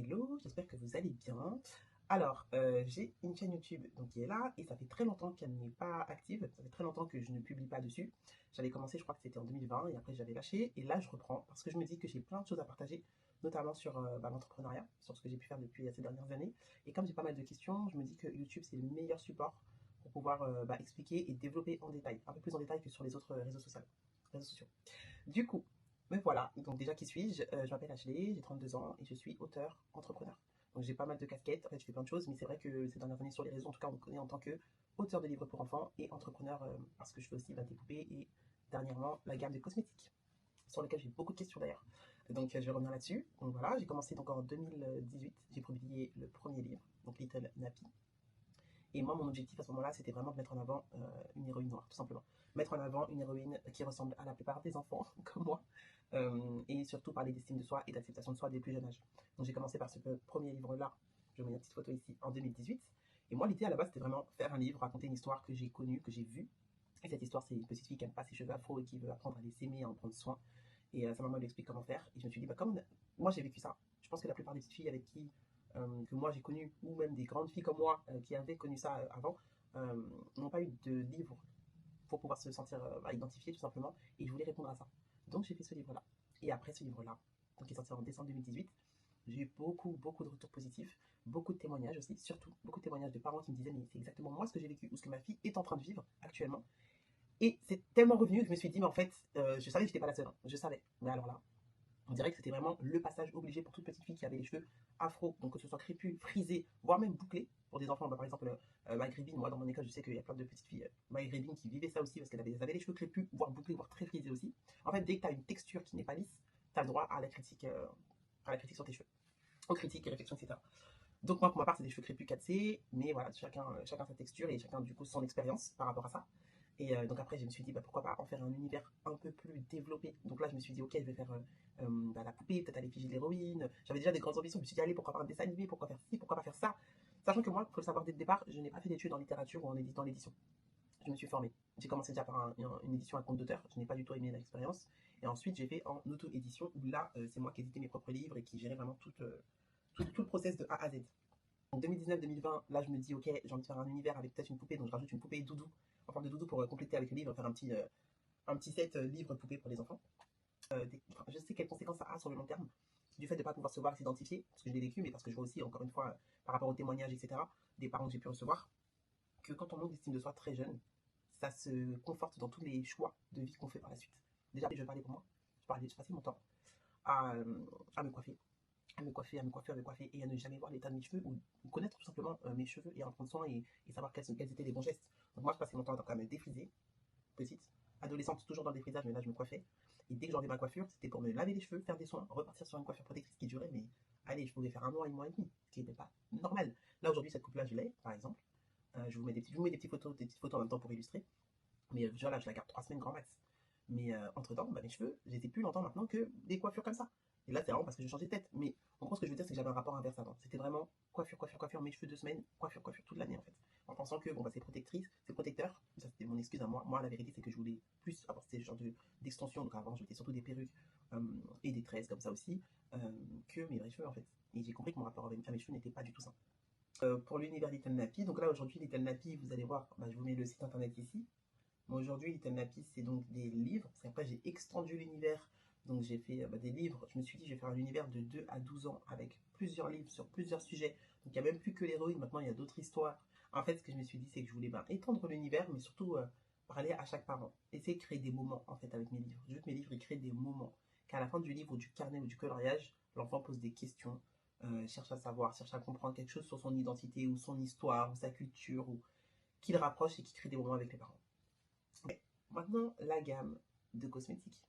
Hello, j'espère que vous allez bien. Alors, j'ai une chaîne YouTube donc, qui est là et ça fait très longtemps qu'elle n'est pas active. Ça fait très longtemps que je ne publie pas dessus. J'avais commencé, je crois que c'était en 2020 et après j'avais lâché. Et là, je reprends parce que je me dis que j'ai plein de choses à partager, notamment sur l'entrepreneuriat, sur ce que j'ai pu faire depuis ces dernières années. Et comme j'ai pas mal de questions, je me dis que YouTube, c'est le meilleur support pour pouvoir expliquer et développer en détail, un peu plus en détail que sur les autres réseaux sociaux. Du coup, me voilà. Donc déjà, qui suis-je? Je m'appelle Ashley, j'ai 32 ans et je suis auteur, entrepreneur. Donc j'ai pas mal de casquettes, en fait je fais plein de choses, mais c'est vrai que ces dernières années sur les réseaux, en tout cas on me connaît en tant que auteur de livres pour enfants et entrepreneur parce que je fais aussi des poupées et dernièrement la gamme de cosmétiques, sur lesquels j'ai beaucoup de questions d'ailleurs. Donc je vais revenir là-dessus. Donc voilà, j'ai commencé donc en 2018, j'ai publié le premier livre, donc Little Nappy. Et moi, mon objectif à ce moment-là, c'était vraiment de mettre en avant une héroïne noire, tout simplement. Mettre en avant une héroïne qui ressemble à la plupart des enfants, comme moi, et surtout parler d'estime de soi et d'acceptation de soi dès le plus jeune âge. Donc j'ai commencé par ce premier livre-là, je mets une petite photo ici, en 2018. Et moi, l'idée à la base, c'était vraiment faire un livre, raconter une histoire que j'ai connue, que j'ai vue. Et cette histoire, c'est une petite fille qui n'aime pas ses cheveux afro et qui veut apprendre à les s'aimer, à en prendre soin. Et sa maman lui explique comment faire. Et je me suis dit, bah, comme moi j'ai vécu ça, je pense que la plupart des petites filles avec qui que moi j'ai connu, ou même des grandes filles comme moi qui avaient connu ça avant, n'ont pas eu de livre pour pouvoir se sentir identifiées tout simplement. Et je voulais répondre à ça. Donc j'ai fait ce livre-là. Et après ce livre-là, donc qui est sorti en décembre 2018, j'ai eu beaucoup de retours positifs, beaucoup de témoignages aussi, surtout beaucoup de témoignages de parents qui me disaient mais c'est exactement moi ce que j'ai vécu ou ce que ma fille est en train de vivre actuellement. Et c'est tellement revenu que je me suis dit mais en fait, je savais que j'étais pas la seule, hein. Je savais. Mais alors là, on dirait que c'était vraiment le passage obligé pour toute petite fille qui avait les cheveux afro, donc que ce soit crépus, frisés, voire même bouclés. Pour des enfants, par exemple, maghrébines, moi dans mon école, je sais qu'il y a plein de petites filles maghrébines qui vivaient ça aussi parce qu'elles avaient les cheveux crépus, voire bouclés, voire très frisés aussi. En fait, dès que tu as une texture qui n'est pas lisse, tu as le droit à la critique sur tes cheveux, aux critiques et réflexions, etc. Donc moi, pour ma part, c'est des cheveux crépus 4C, mais voilà, chacun sa texture et chacun du coup son expérience par rapport à ça. Et donc après, je me suis dit, bah, pourquoi pas en faire un univers un peu plus développé. Donc là, je me suis dit, ok, je vais faire la poupée, peut-être à l'effigie de l'héroïne. J'avais déjà des grandes ambitions, je me suis dit, allez, pourquoi pas un dessin animé, pourquoi faire ci, pourquoi pas faire ça. Sachant que moi, il faut le savoir dès le départ, je n'ai pas fait d'études en littérature ou dans l'édition. Je me suis formée. J'ai commencé déjà par une édition à compte d'auteur, je n'ai pas du tout aimé l'expérience. Et ensuite, j'ai fait en auto-édition, où là, c'est moi qui éditais mes propres livres et qui gérais vraiment tout le process de A à Z. En 2019-2020, là je me dis ok, j'ai envie de faire un univers avec peut-être une poupée, donc je rajoute une poupée doudou, en forme de doudou pour compléter avec le livre, faire un petit set livre poupée pour les enfants. Je sais quelles conséquences ça a sur le long terme, du fait de ne pas pouvoir se voir et s'identifier, parce que je l'ai vécu, mais parce que je vois aussi, encore une fois, par rapport aux témoignages, etc., des parents que j'ai pu recevoir, que quand on manque d'estime de soi très jeune, ça se conforte dans tous les choix de vie qu'on fait par la suite. Déjà, je vais parler pour moi, je passais mon temps à me coiffer, et à ne jamais voir l'état de mes cheveux ou connaître tout simplement mes cheveux et en prendre soin et savoir quels étaient les bons gestes. Donc moi je passais mon temps à me défriser, petite, adolescente toujours dans le défrisage, mais là je me coiffais. Et dès que j'enlevais ma coiffure, c'était pour me laver les cheveux, faire des soins, repartir sur une coiffure protectrice qui durait, mais allez, je pouvais faire un mois et demi, ce qui n'était pas normal. Là aujourd'hui cette coupe-là je l'ai, par exemple. Je vous mets des petites photos en même temps pour illustrer. Mais voilà, je la garde 3 semaines grand max. Mais entre-temps, bah, mes cheveux, je les ai plus longtemps maintenant que des coiffures comme ça. Et là, c'est vraiment parce que je changeais de tête. Mais en gros, ce que je veux dire, c'est que j'avais un rapport inverse avant. C'était vraiment coiffure, mes cheveux 2 semaines, coiffure, toute l'année en fait. En pensant que bon, bah, c'est protectrice, c'est protecteur. Ça, c'était mon excuse à moi. Moi, la vérité, c'est que je voulais plus apporter ce genre d'extension. Donc avant, je mettais surtout des perruques et des tresses comme ça aussi, que mes vrais cheveux en fait. Et j'ai compris que mon rapport à mes cheveux n'était pas du tout ça. Pour l'univers Little Nappy, donc là aujourd'hui, Little Nappy, vous allez voir, bah, je vous mets le site internet ici. Moi aujourd'hui, Little Nappy, c'est donc des livres. Parce qu'après, j'ai extendu l'univers. Donc j'ai fait des livres. Je me suis dit, je vais faire un univers de 2 à 12 ans avec plusieurs livres sur plusieurs sujets. Donc il n'y a même plus que l'héroïne. Maintenant, il y a d'autres histoires. En fait, ce que je me suis dit, c'est que je voulais étendre l'univers, mais surtout parler à chaque parent. Essayer de créer des moments, en fait, avec mes livres. Je veux que mes livres, ils créent des moments. Qu'à la fin du livre ou du carnet ou du coloriage, l'enfant pose des questions, cherche à savoir, cherche à comprendre quelque chose sur son identité ou son histoire ou sa culture, ou qu'il rapproche et qui crée des moments avec les parents. Maintenant, la gamme de cosmétiques.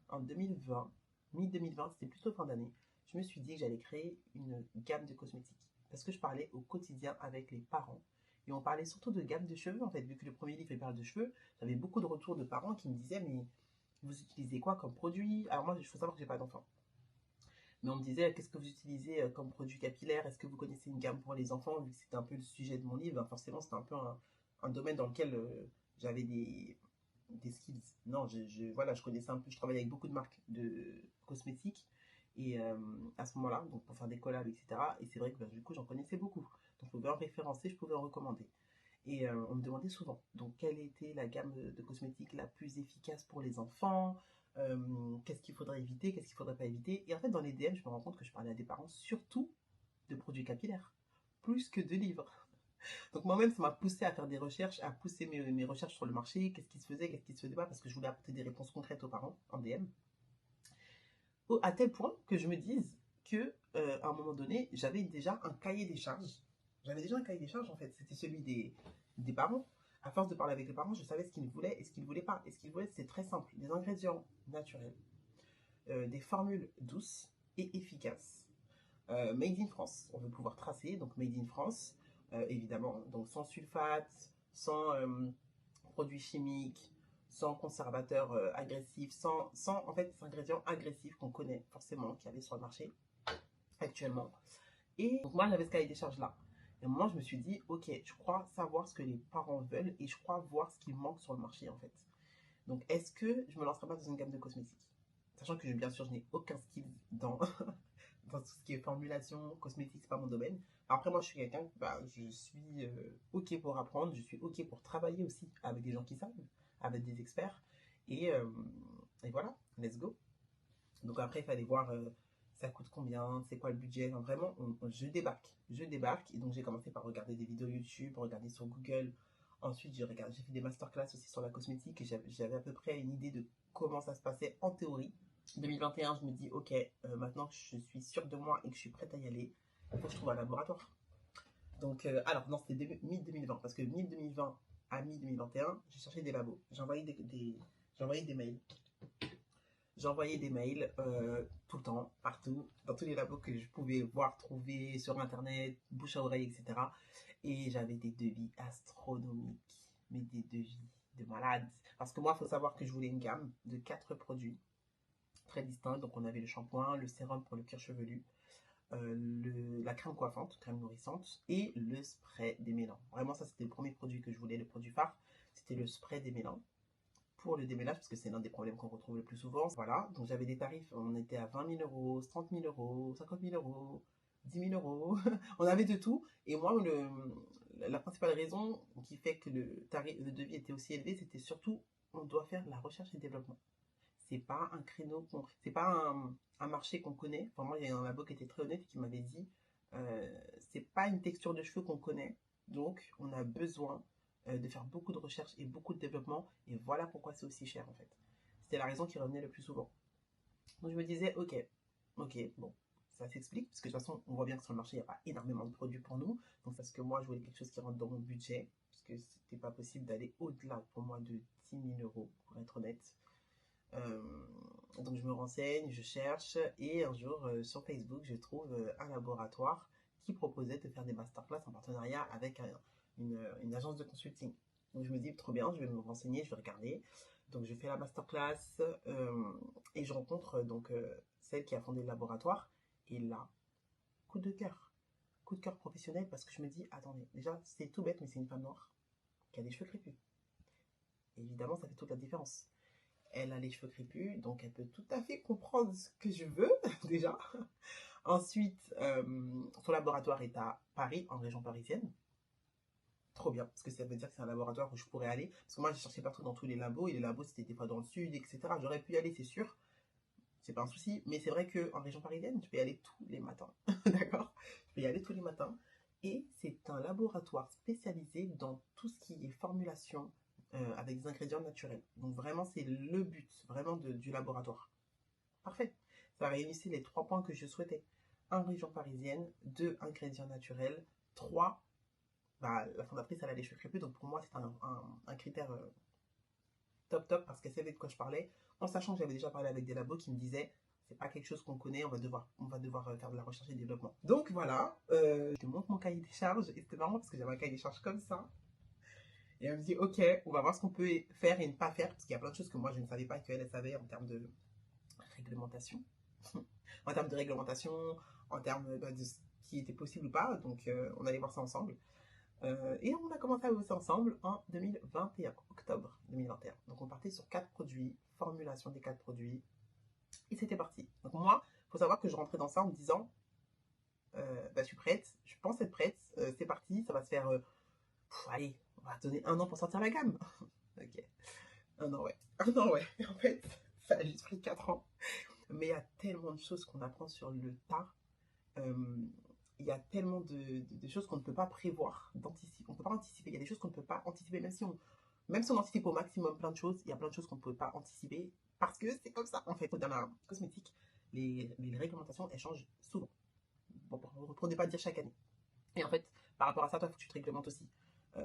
En 2020, mi-2020, c'était plutôt fin d'année, je me suis dit que j'allais créer une gamme de cosmétiques. Parce que je parlais au quotidien avec les parents. Et on parlait surtout de gamme de cheveux, en fait. Vu que le premier livre, il parle de cheveux, j'avais beaucoup de retours de parents qui me disaient, mais vous utilisez quoi comme produit? Alors moi, il faut savoir que j'ai pas d'enfant. Mais on me disait, qu'est-ce que vous utilisez comme produit capillaire? Est-ce que vous connaissez une gamme pour les enfants? Vu que c'était un peu le sujet de mon livre, forcément, c'était un peu un domaine dans lequel j'avais des skills. Non, voilà, je connaissais un peu, je travaillais avec beaucoup de marques de cosmétiques Et à ce moment-là, donc pour faire des collabs, etc. Et c'est vrai que du coup, j'en connaissais beaucoup. Donc je pouvais en référencer, je pouvais en recommander. Et on me demandait souvent, donc quelle était la gamme de cosmétiques la plus efficace pour les enfants, qu'est-ce qu'il faudrait éviter, qu'est-ce qu'il faudrait pas éviter. Et en fait, dans les DM, je me rends compte que je parlais à des parents surtout de produits capillaires, plus que de livres. Donc moi-même, ça m'a poussé à faire des recherches, à pousser mes recherches sur le marché, qu'est-ce qui se faisait, qu'est-ce qui se faisait pas, parce que je voulais apporter des réponses concrètes aux parents en DM. À tel point que je me dise que à un moment donné, j'avais déjà un cahier des charges. J'avais déjà un cahier des charges en fait, c'était celui des parents. À force de parler avec les parents, je savais ce qu'ils voulaient et ce qu'ils ne voulaient pas. Et ce qu'ils voulaient, c'est très simple, des ingrédients naturels, des formules douces et efficaces. Made in France, on veut pouvoir tracer, donc Made in France, évidemment, donc sans sulfate, sans produits chimiques, sans conservateurs agressifs, sans en fait ces ingrédients agressifs qu'on connaît forcément, qu'il y avait sur le marché actuellement. Et donc moi j'avais ce cahier des charges là. Et à un moment je me suis dit, ok, je crois savoir ce que les parents veulent et je crois voir ce qui manque sur le marché en fait. Donc est-ce que je me lancerai pas dans une gamme de cosmétiques? Sachant que bien sûr je n'ai aucun skill dans, dans tout ce qui est formulation, cosmétique, c'est pas mon domaine. Après moi je suis quelqu'un, je suis ok pour apprendre, je suis ok pour travailler aussi avec des gens qui savent, avec des experts. Et, euh, et voilà, let's go. Donc après il fallait voir ça coûte combien, c'est quoi le budget. Enfin, vraiment, je débarque. Je débarque. Et donc j'ai commencé par regarder des vidéos YouTube, regarder sur Google. Ensuite j'ai fait des masterclass aussi sur la cosmétique et j'avais à peu près une idée de comment ça se passait en théorie. 2021, je me dis, ok, maintenant que je suis sûre de moi et que je suis prête à y aller, il faut que je trouve un laboratoire. Donc, alors, non, c'était mi-2020, parce que mi-2020 à mi-2021, j'ai cherché des labos. J'envoyais des mails. J'envoyais des mails tout le temps, partout, dans tous les labos que je pouvais voir, trouver sur Internet, bouche à oreille, etc. Et j'avais des devis astronomiques, mais des devis de malades. Parce que moi, il faut savoir que je voulais une gamme de 4 produits très distincts. Donc, on avait le shampoing, le sérum pour le cuir chevelu, la crème coiffante, crème nourrissante, et le spray démêlant. Vraiment, ça, c'était le premier produit que je voulais, le produit phare. C'était le spray démêlant pour le démêlage, parce que c'est l'un des problèmes qu'on retrouve le plus souvent. Voilà, donc j'avais des tarifs, on était à 20 000 euros, 30 000 euros, 50 000 euros, 10 000 euros, on avait de tout. Et moi, la principale raison qui fait que le devis était aussi élevé, c'était surtout, on doit faire la recherche et développement. C'est pas un créneau, c'est pas un marché qu'on connaît. Enfin, moi, il y a un labo qui était très honnête et qui m'avait dit, c'est pas une texture de cheveux qu'on connaît, donc on a besoin de faire beaucoup de recherches et beaucoup de développement, et voilà pourquoi c'est aussi cher en fait. C'était la raison qui revenait le plus souvent. Donc je me disais, ok, bon, ça s'explique, parce que de toute façon, on voit bien que sur le marché, il n'y a pas énormément de produits pour nous, donc parce que moi, je voulais quelque chose qui rentre dans mon budget, parce que c'était pas possible d'aller au-delà pour moi de 10 000 euros, pour être honnête. Euh, donc je me renseigne, je cherche, et un jour, sur Facebook, je trouve un laboratoire qui proposait de faire des masterclass en partenariat avec une agence de consulting. Donc je me dis, trop bien, je vais me renseigner, je vais regarder. Donc je fais la masterclass et je rencontre donc celle qui a fondé le laboratoire. Et là, coup de cœur. Coup de cœur professionnel parce que je me dis, attendez, déjà c'est tout bête, mais c'est une femme noire qui a des cheveux crépus. Et évidemment, ça fait toute la différence. Elle a les cheveux crépus, donc elle peut tout à fait comprendre ce que je veux, déjà. Ensuite, son laboratoire est à Paris, en région parisienne. Trop bien, parce que ça veut dire que c'est un laboratoire où je pourrais aller. Parce que moi, j'ai cherché partout dans tous les labos, et les labos, c'était des fois dans le sud, etc. J'aurais pu y aller, c'est sûr. C'est pas un souci. Mais c'est vrai qu'en région parisienne, je peux y aller tous les matins. D'accord? Je peux y aller tous les matins. Et c'est un laboratoire spécialisé dans tout ce qui est formulation avec des ingrédients naturels. Donc vraiment, c'est le but vraiment du laboratoire. Parfait. Ça réunissait les 3 points que je souhaitais. 1, région parisienne. 2, ingrédients naturels. 3, la fondatrice, elle a les cheveux crépus, donc pour moi, c'est un critère top parce qu'elle savait de quoi je parlais, en sachant que j'avais déjà parlé avec des labos qui me disaient, c'est pas quelque chose qu'on connaît, on va devoir faire de la recherche et développement. Donc voilà, je te montre mon cahier des charges, et c'était marrant parce que j'avais un cahier des charges comme ça, et elle me dit, ok, on va voir ce qu'on peut faire et ne pas faire, parce qu'il y a plein de choses que moi je ne savais pas qu'elle savait en termes de réglementation, en termes de réglementation, en termes de ce qui était possible ou pas, donc on allait voir ça ensemble. Et on a commencé à bosser ensemble en 2021, octobre 2021. Donc on partait sur 4 produits, formulation des 4 produits, et c'était parti. Donc moi, faut savoir que je rentrais dans ça en me disant, bah, je suis prête, je pense être prête, c'est parti, ça va se faire, allez, on va donner 1 an pour sortir la gamme. Ok, 1 an, ouais. 1 an, ouais. En fait, ça a juste pris 4 ans. Mais il y a tellement de choses qu'on apprend sur le tas. Euh, il y a tellement de choses qu'on ne peut pas prévoir, d'anticiper. On ne peut pas anticiper. Il y a des choses qu'on ne peut pas anticiper, même si on anticipe au maximum plein de choses, il y a plein de choses qu'on ne peut pas anticiper parce que c'est comme ça. En fait, dans la cosmétique, les réglementations, elles changent souvent. Bon, pour ne pas dire chaque année. Et en fait, par rapport à ça, toi, il faut que tu te réglementes aussi.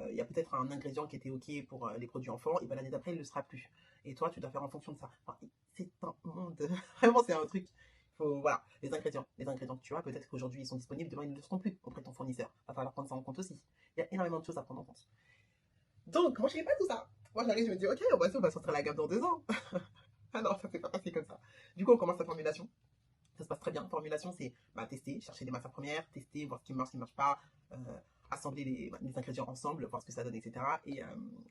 Il y a peut-être un ingrédient qui était OK pour les produits enfants, et ben l'année d'après, il ne le sera plus. Et toi, tu dois faire en fonction de ça. Enfin, c'est un monde. Vraiment, c'est un truc. Voilà, les ingrédients que tu as, peut-être qu'aujourd'hui ils sont disponibles, demain ils ne le seront plus auprès de ton fournisseur. Il va falloir prendre ça en compte aussi. Il y a énormément de choses à prendre en compte. Donc, moi, je ne savais pas tout ça. Moi, j'arrive, je me dis, OK, on va sortir la gamme dans 2 ans. Ah non, ça s'est pas passé comme ça. Du coup, on commence la formulation. Ça se passe très bien. Formulation, c'est tester, chercher des matières premières, tester, voir ce qui ne marche pas, euh, assembler les ingrédients ensemble, voir ce que ça donne, etc. Et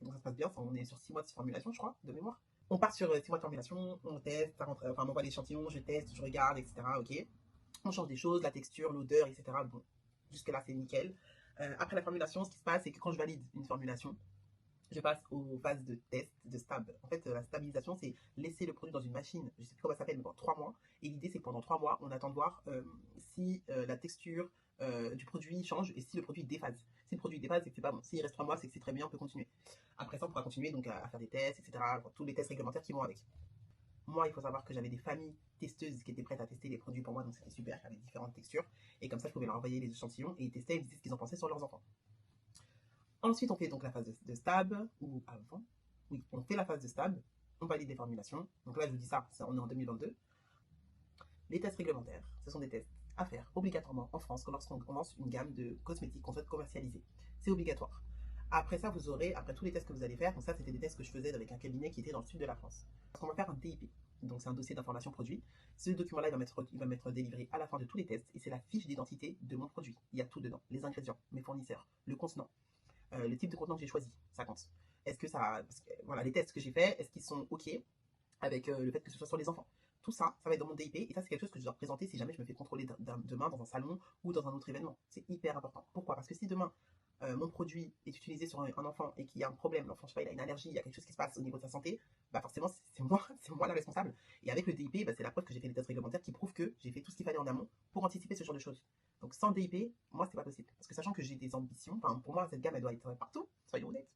donc ça se passe bien. On est sur 6 mois de formulation, je crois, de mémoire. On part sur 6 mois de formulation, on teste, on m'envoie l'échantillon, je teste, je regarde, etc. Ok. On change des choses, la texture, l'odeur, etc. Bon, jusque-là, c'est nickel. Après la formulation, ce qui se passe, c'est que quand je valide une formulation, je passe aux phases de test, de stab. En fait, la stabilisation, c'est laisser le produit dans une machine, je ne sais plus comment ça s'appelle, mais pendant 3 mois. Et l'idée, c'est que pendant 3 mois, on attend de voir si la texture du produit change et si le produit déphase. Si le produit déphase, c'est que c'est pas bon. S'il reste 3 mois, c'est que c'est très bien, on peut continuer. Après ça, on pourra continuer donc à faire des tests, etc. Tous les tests réglementaires qui vont avec. Moi, il faut savoir que j'avais des familles testeuses qui étaient prêtes à tester les produits pour moi, donc c'était super, j'avais différentes textures. Et comme ça, je pouvais leur envoyer les échantillons et ils testaient et ils disaient ce qu'ils en pensaient sur leurs enfants. Ensuite, on fait donc la phase de stab, ou avant, oui, on fait la phase de stab, on valide les formulations. Donc là, je vous dis ça, on est en 2022. Les tests réglementaires, ce sont des tests à faire obligatoirement en France lorsqu'on commence une gamme de cosmétiques qu'on souhaite commercialiser. C'est obligatoire. Après ça, vous aurez, après tous les tests que vous allez faire, donc ça, c'était des tests que je faisais avec un cabinet qui était dans le sud de la France. Parce qu'on va faire un DIP, donc c'est un dossier d'information produit. Ce document-là, il va m'être délivré à la fin de tous les tests et c'est la fiche d'identité de mon produit. Il y a tout dedans, les ingrédients, mes fournisseurs, le contenant, le type de contenant que j'ai choisi, ça compte. Est-ce que ça. Voilà, les tests que j'ai faits, est-ce qu'ils sont OK avec le fait que ce soit sur les enfants? Tout ça, ça va être dans mon DIP et ça, c'est quelque chose que je dois présenter si jamais je me fais contrôler demain dans un salon ou dans un autre événement. C'est hyper important. Pourquoi? Parce que si demain, mon produit est utilisé sur un enfant et qu'il y a un problème, l'enfant, je sais pas, il a une allergie, il y a quelque chose qui se passe au niveau de sa santé, bah forcément, c'est moi la responsable. Et avec le DIP, bah, c'est la preuve que j'ai fait les tests réglementaires qui prouvent que j'ai fait tout ce qu'il fallait en amont pour anticiper ce genre de choses. Donc sans DIP, moi, c'est pas possible. Parce que sachant que j'ai des ambitions, enfin, pour moi, cette gamme, elle doit être partout, soyons honnêtes.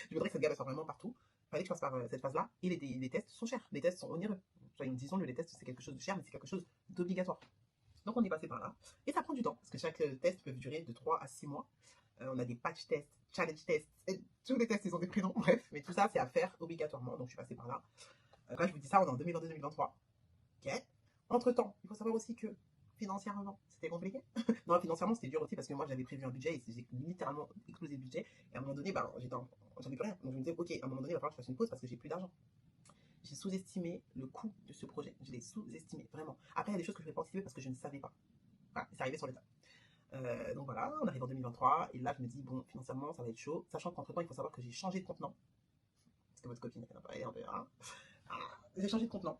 Je voudrais que cette gamme soit vraiment partout. Il fallait que je passe par cette phase-là. Et les tests sont chers. Les tests sont onéreux. Disons-le, les tests, c'est quelque chose de cher, mais c'est quelque chose d'obligatoire. Donc on est passé par là. Et ça prend du temps, parce que chaque test peut durer de 3 à 6 mois. On a des patch tests, challenge tests, et tous les tests, ils ont des prénoms, bref. Mais tout ça, c'est à faire obligatoirement. Donc je suis passé par là. Quand je vous dis ça, on est en 2022-2023. Ok. Entre-temps, il faut savoir aussi que financièrement, c'était compliqué. Non, financièrement, c'était dur aussi parce que moi, j'avais prévu un budget et j'ai littéralement explosé le budget. Et à un moment donné, j'avais plus rien. Donc je me disais, ok, à un moment donné, il va falloir que je fasse une pause parce que j'ai plus d'argent. J'ai sous-estimé le coût de ce projet. Je l'ai sous-estimé, vraiment. Après, il y a des choses que je ne vais pas anticiper parce que je ne savais pas. Voilà, c'est arrivé sur l'état. Donc voilà, on arrive en 2023 et là, je me dis, bon, financièrement, ça va être chaud. Sachant qu'entre-temps, il faut savoir que j'ai changé de contenant. Parce que votre copine, elle a parlé, on verra. J'ai changé de contenant.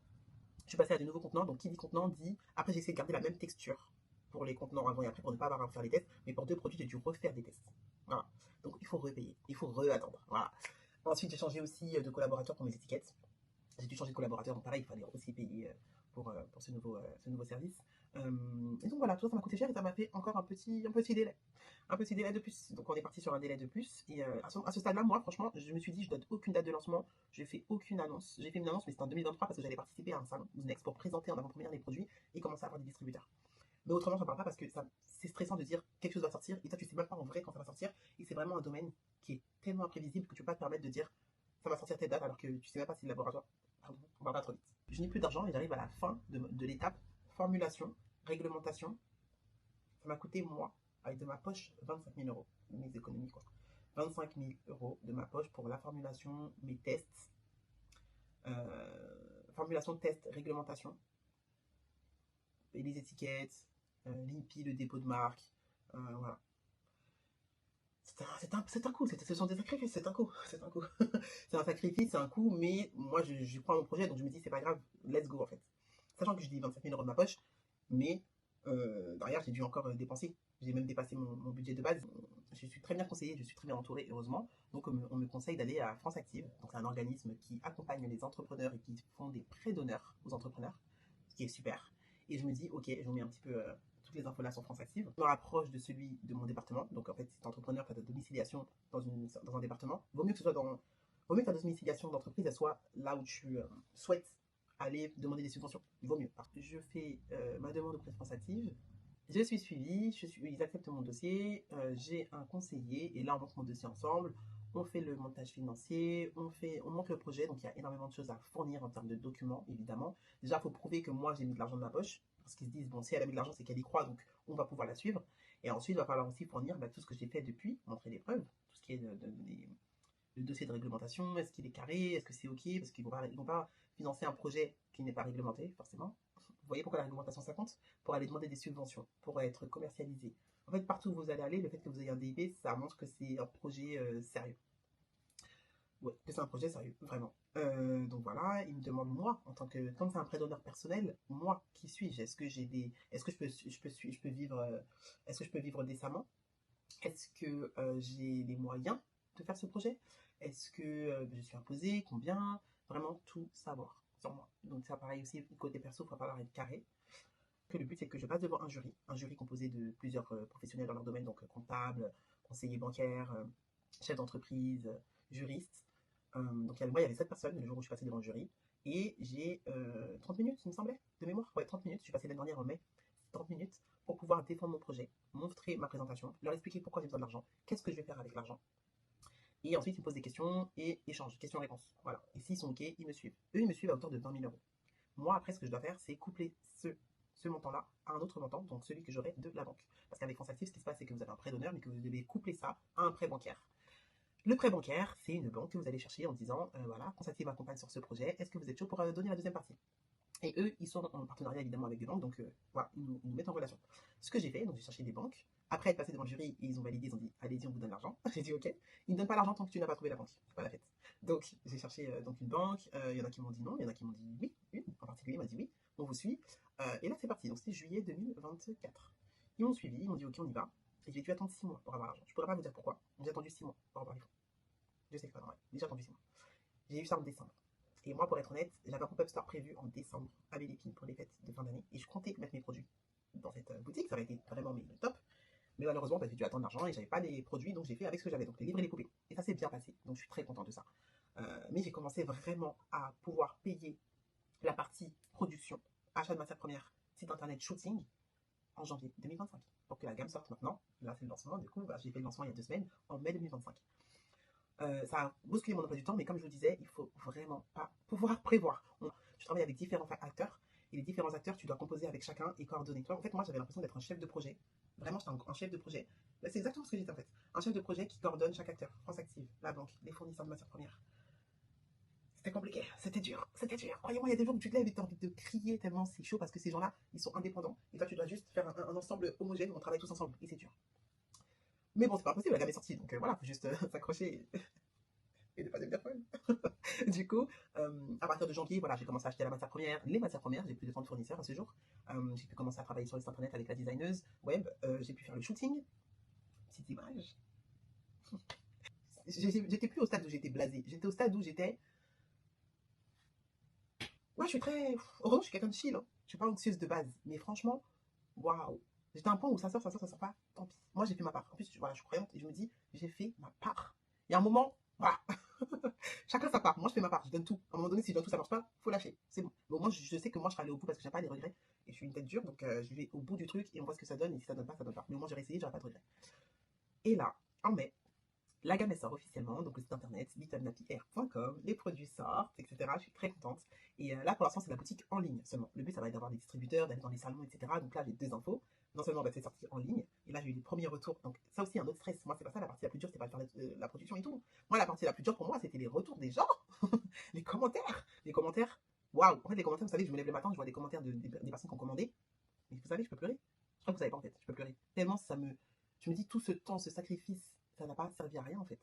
Je suis passé à de nouveaux contenants. Donc, qui dit contenant dit. Après, j'ai essayé de garder la même texture pour les contenants avant et après pour ne pas avoir à faire les tests. Mais pour 2 produits, j'ai dû refaire des tests. Voilà. Donc, il faut repayer. Il faut re-attendre. Voilà. Ensuite, j'ai changé aussi de collaborateur pour mes étiquettes. J'ai dû changer de collaborateur. Donc, pareil, il fallait aussi payer pour ce nouveau service. Et donc, voilà, tout ça, ça m'a coûté cher et ça m'a fait encore un petit délai. Un petit délai de plus. Donc, on est parti sur un délai de plus. Et à ce stade-là, moi, franchement, je me suis dit, je donne aucune date de lancement. Je fais aucune annonce. J'ai fait une annonce, mais c'était en 2023 parce que j'allais participer à un salon Next pour présenter en avant-première les produits et commencer à avoir des distributeurs. Mais autrement, je n'en parle pas parce que c'est stressant de dire quelque chose va sortir et toi, tu sais même pas en vrai quand ça va sortir. Et c'est vraiment un domaine qui est tellement imprévisible que tu peux pas te permettre de dire ça va sortir telle date alors que tu sais même pas si le laboratoire. Pardon, on va pas trop vite. Je n'ai plus d'argent et j'arrive à la fin de l'étape formulation, réglementation. Ça m'a coûté, moi, avec de ma poche, 25 000 euros. Mes économies, quoi. 25 000 euros de ma poche pour la formulation, mes tests, formulation, test, réglementation, et les étiquettes, l'INPI, le dépôt de marque, voilà. C'est un coup, ce sont des sacrifices, c'est un coup, c'est un coup. C'est un sacrifice, c'est un coup, mais moi je prends mon projet, donc je me dis c'est pas grave, let's go en fait. Sachant que je dis 25 000 euros de ma poche, Mais derrière, j'ai dû encore dépenser. J'ai même dépassé mon budget de base. Je suis très bien conseillée, je suis très bien entourée, heureusement. Donc, on me conseille d'aller à France Active. Donc, c'est un organisme qui accompagne les entrepreneurs et qui font des prêts d'honneur aux entrepreneurs, ce qui est super. Et je me dis, ok, je vous mets un petit peu toutes les infos là sur France Active. Je me rapproche de celui de mon département. Donc, en fait, si tu es entrepreneur, tu as ta domiciliation dans un département. Vaut mieux que ce soit vaut mieux que ta domiciliation d'entreprise, elle soit là où tu souhaites aller demander des subventions. Il vaut mieux. Je fais ma demande auprès de France Active. Je suis suivie, ils acceptent mon dossier, j'ai un conseiller et là on monte mon dossier ensemble, on fait le montage financier, on monte le projet, donc il y a énormément de choses à fournir en termes de documents évidemment. Déjà il faut prouver que moi j'ai mis de l'argent de ma poche, parce qu'ils se disent bon si elle a mis de l'argent c'est qu'elle y croit donc on va pouvoir la suivre. Et ensuite il va falloir aussi fournir tout ce que j'ai fait depuis, montrer les preuves, tout ce qui est le dossier de réglementation, est-ce qu'il est carré, est-ce que c'est ok, parce qu'ils vont pas financer un projet qui n'est pas réglementé forcément. Vous voyez pourquoi la réglementation ça compte? Pour aller demander des subventions, pour être commercialisé. En fait, partout où vous allez aller, le fait que vous ayez un DIP, ça montre que c'est un projet sérieux. Ouais, que c'est un projet sérieux, vraiment. Donc voilà, il me demande moi, en tant que, comme c'est un prêt d'honneur personnel, moi, qui suis-je? Est-ce que est-ce que je peux vivre, est-ce que je peux vivre décemment? Est-ce que j'ai les moyens de faire ce projet? Est-ce que je suis imposée? Combien? Vraiment tout savoir sur moi. Donc ça pareil aussi, côté perso, il va falloir être carré. Que le but c'est que je passe devant un jury composé de plusieurs professionnels dans leur domaine, donc comptables, conseillers bancaires, chefs d'entreprise, juristes. Donc moi il y avait 7 personnes le jour où je suis passée devant le jury. Et j'ai 30 minutes, il me semblait, de mémoire. Ouais, 30 minutes, je suis passée l'année dernière en mai. 30 minutes pour pouvoir défendre mon projet, montrer ma présentation, leur expliquer pourquoi j'ai besoin de l'argent, qu'est-ce que je vais faire avec l'argent. Et ensuite, ils me posent des questions et échangent, questions-réponses. Voilà. Et s'ils sont OK, ils me suivent. Eux, ils me suivent à hauteur de 20 000 euros. Moi, après, ce que je dois faire, c'est coupler ce montant-là à un autre montant, donc celui que j'aurai de la banque. Parce qu'avec France Active, ce qui se passe, c'est que vous avez un prêt d'honneur, mais que vous devez coupler ça à un prêt bancaire. Le prêt bancaire, c'est une banque que vous allez chercher en disant, voilà, France Active m'accompagne sur ce projet, est-ce que vous êtes chaud pour donner la deuxième partie? Et eux, ils sont en partenariat évidemment avec des banques, donc voilà, ils nous mettent en relation. Ce que j'ai fait, donc j'ai cherché des banques. Après être passé devant le jury, et ils ont validé, ils ont dit allez-y, on vous donne l'argent. J'ai dit ok. Ils ne donnent pas l'argent tant que tu n'as pas trouvé la banque. C'est pas la fête. Donc j'ai cherché donc une banque. Il y en a qui m'ont dit non, il y en a qui m'ont dit oui. Une en particulier m'a dit oui, on vous suit. Et là c'est parti. Donc c'était juillet 2024. Ils m'ont suivi, ils m'ont dit ok, on y va. Et j'ai dû attendre 6 mois pour avoir l'argent. Je pourrais pas vous dire pourquoi. J'ai attendu 6 mois pour avoir les fonds. Je sais que c'est pas normal. J'ai attendu 6 mois. J'ai eu ça en décembre. Et moi, pour être honnête, j'avais un pop-up store prévu en décembre à Belle-Épine pour les fêtes de fin d'année. Et je comptais mettre mes produits dans cette boutique. Ça aurait été vraiment le top. Mais malheureusement, j'ai dû attendre l'argent et j'avais pas les produits. Donc j'ai fait avec ce que j'avais. Donc les livres et les poupées. Et ça s'est bien passé. Donc je suis très contente de ça. Mais j'ai commencé vraiment à pouvoir payer la partie production, achat de matières premières, site internet, shooting en janvier 2025. Pour que la gamme sorte maintenant. Là, c'est le lancement. Du coup, j'ai fait le lancement il y a 2 semaines, en mai 2025. Ça a bousculé mon emploi du temps, mais comme je vous disais, il faut vraiment pas pouvoir prévoir. Je travaille avec différents acteurs, et les différents acteurs, tu dois composer avec chacun et coordonner. Toi, en fait, moi, j'avais l'impression d'être un chef de projet. Vraiment, j'étais un chef de projet. C'est exactement ce que j'étais en fait. Un chef de projet qui coordonne chaque acteur. France Active, la banque, les fournisseurs de matières premières. C'était compliqué, c'était dur, c'était dur. Croyez-moi, il y a des jours où tu te lèves et tu as envie de crier tellement c'est chaud parce que ces gens-là, ils sont indépendants. Et toi, tu dois juste faire un ensemble homogène où on travaille tous ensemble. Et c'est dur. Mais bon, c'est pas impossible, la gamme est sortie. Donc voilà, faut juste s'accrocher et ne pas devenir folle. Du coup, à partir de janvier, voilà, j'ai commencé à acheter la matière première, les matières premières. J'ai plus de 30 fournisseurs à ce jour. J'ai pu commencer à travailler sur le site internet avec la designeuse web. J'ai pu faire le shooting. Petite image. J'étais plus au stade où j'étais blasée. J'étais au stade où j'étais. Moi, je suis très. Heureusement, je suis quelqu'un de chill. Hein. Je suis pas anxieuse de base. Mais franchement, waouh. J'étais à un point où ça sort, ça sort pas. Tant pis. Moi, j'ai fait ma part. En plus, voilà, je suis croyante et je me dis, j'ai fait ma part. Il y a un moment, voilà. Chacun sa part. Moi, je fais ma part. Je donne tout. À un moment donné, si je donne tout, ça marche pas, faut lâcher. C'est bon. Mais au moins, je sais que moi, je serai allé au bout parce que j'ai pas les regrets. Et je suis une tête dure, donc je vais au bout du truc et on voit ce que ça donne. Et si ça donne pas, ça donne pas. Mais au moins, j'ai essayé, j'aurai pas de regrets. Et là, en mai, la gamme elle sort officiellement, donc le site internet littlenappyhair.com, les produits sortent, etc. Je suis très contente. Et là pour l'instant c'est la boutique en ligne seulement. Le but ça va être d'avoir des distributeurs, d'aller dans les salons, etc. Donc là j'ai 2 infos. Non seulement c'est sorti en ligne, et là j'ai eu les premiers retours. Donc ça aussi un autre stress. Moi c'est pas ça la partie la plus dure, c'est pas de faire la production et tout. Moi la partie la plus dure pour moi c'était les retours des gens, les commentaires. Les commentaires, waouh. En fait les commentaires, vous savez, je me lève le matin, je vois des commentaires des personnes qui ont commandé. Et vous savez, je peux pleurer. Je crois que vous savez pas en fait, je peux pleurer. Tellement ça me. Je me dis tout ce temps, ce sacrifice, ça n'a pas servi à rien en fait.